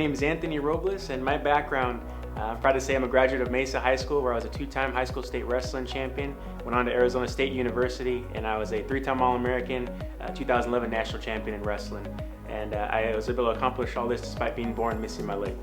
name is Anthony Robles, and my background, I'm proud to say I'm a graduate of Mesa High School, where I was a two-time high school state wrestling champion, went on to Arizona State University, and I was a three-time All-American, 2011 national champion in wrestling. And I was able to accomplish all this despite being born missing my leg.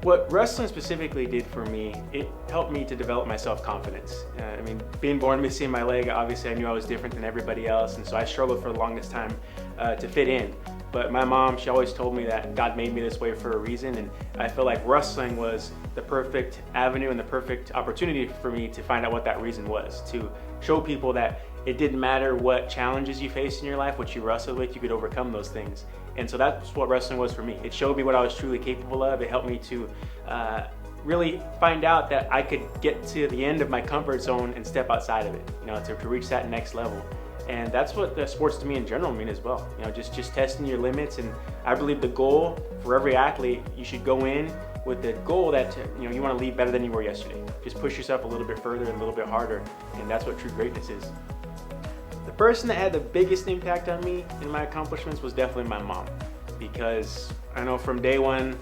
What wrestling specifically did for me, it helped me to develop my self-confidence. I mean, being born missing my leg, obviously I knew I was different than everybody else, and so I struggled for the longest time to fit in. But my mom, she always told me that God made me this way for a reason, and I feel like wrestling was the perfect avenue and the perfect opportunity for me to find out what that reason was, to show people that it didn't matter what challenges you faced in your life, what you wrestled with, you could overcome those things. And so that's what wrestling was for me. It showed me what I was truly capable of. It helped me to really find out that I could get to the end of my comfort zone and step outside of it, to reach that next level. And that's what the sports to me in general mean as well. Just testing your limits. And I believe the goal for every athlete, you should go in with the goal that you want to leave better than you were yesterday. Just push yourself a little bit further and a little bit harder, and that's what true greatness is. The person that had the biggest impact on me in my accomplishments was definitely my mom, because I know from day one,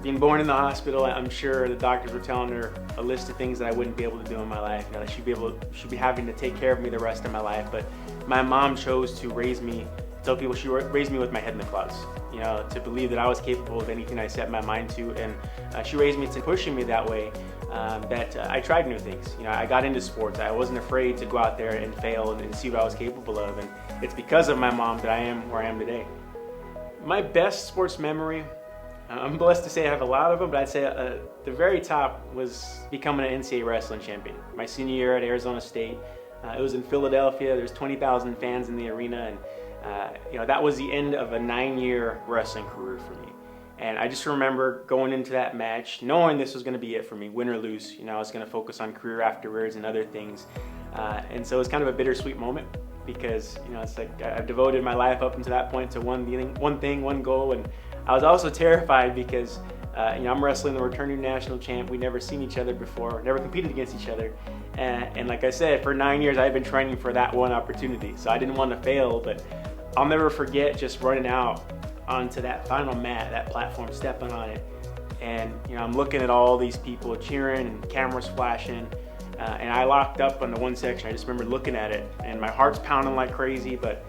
being born in the hospital, I'm sure the doctors were telling her a list of things that I wouldn't be able to do in my life. That she'd be having to take care of me the rest of my life. But my mom chose to raise me. Tell people she raised me with my head in the clouds. To believe that I was capable of anything I set my mind to, and she raised me to pushing me that way. That I tried new things. I got into sports. I wasn't afraid to go out there and fail and see what I was capable of. And it's because of my mom that I am where I am today. My best sports memory, I'm blessed to say I have a lot of them, but I'd say the very top was becoming an NCAA wrestling champion. My senior year at Arizona State. It was in Philadelphia. There's 20,000 fans in the arena, and that was the end of a 9-year wrestling career for me. And I just remember going into that match, knowing this was going to be it for me, win or lose. I was going to focus on career afterwards and other things. And so it was kind of a bittersweet moment, because it's like I've devoted my life up until that point to one goal, and I was also terrified because I'm wrestling the returning national champ. We'd never seen each other before, never competed against each other, and like I said, for 9 years I've been training for that one opportunity. So I didn't want to fail, but I'll never forget just running out onto that final mat, that platform, stepping on it, and I'm looking at all these people cheering and cameras flashing. And I locked up on the one section. I just remember looking at it, and my heart's pounding like crazy, but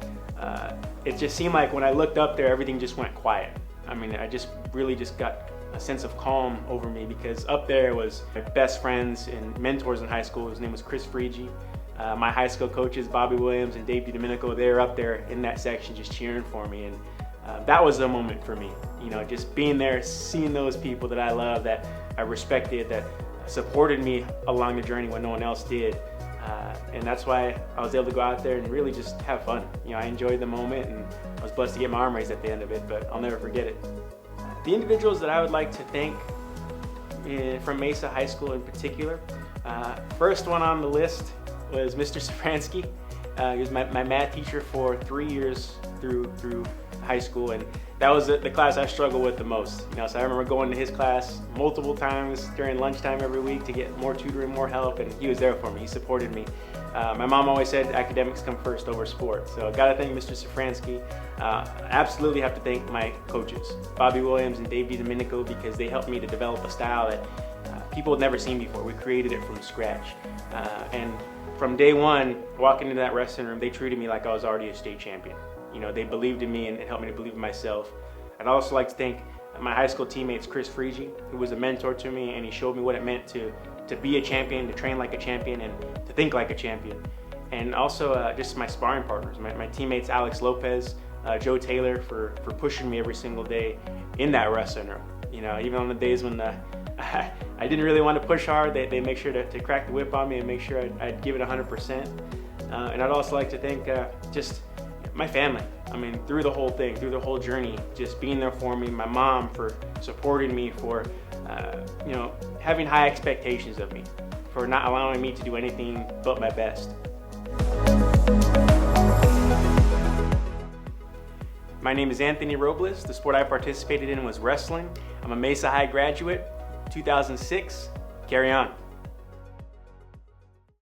it just seemed like when I looked up there, everything just went quiet. I mean, I just really got a sense of calm over me, because up there was my best friends and mentors in high school. His name was Chris Friege. My high school coaches, Bobby Williams and Dave DiDomenico, they were up there in that section just cheering for me. And that was the moment for me. Just being there, seeing those people that I love, that I respected, that supported me along the journey when no one else did. And that's why I was able to go out there and really just have fun. I enjoyed the moment, and I was blessed to get my arm raised at the end of it, but I'll never forget it. The individuals that I would like to thank from Mesa High School in particular, first one on the list was Mr. Safransky. He was my math teacher for 3 years through high school, and that was the class I struggled with the most. So I remember going to his class multiple times during lunchtime every week to get more tutoring, more help, and he was there for me. He supported me. My mom always said academics come first over sport, so I gotta thank Mr. Safransky. Absolutely have to thank my coaches, Bobby Williams and Dave DiDomenico, because they helped me to develop a style that people had never seen before. We created it from scratch, and from day one, walking into that wrestling room, they treated me like I was already a state champion. They believed in me and helped me to believe in myself. I'd also like to thank my high school teammates, Chris Friege, who was a mentor to me, and he showed me what it meant to be a champion, to train like a champion, and to think like a champion. And also just my sparring partners, my teammates, Alex Lopez, Joe Taylor, for pushing me every single day in that wrestling room. Even on the days when I didn't really want to push hard, they make sure to crack the whip on me and make sure I'd give it 100%. And I'd also like to thank just my family. I mean, through the whole thing, through the whole journey, just being there for me, my mom for supporting me, for having high expectations of me, for not allowing me to do anything but my best. My name is Anthony Robles. The sport I participated in was wrestling. I'm a Mesa High graduate, 2006. Carry on.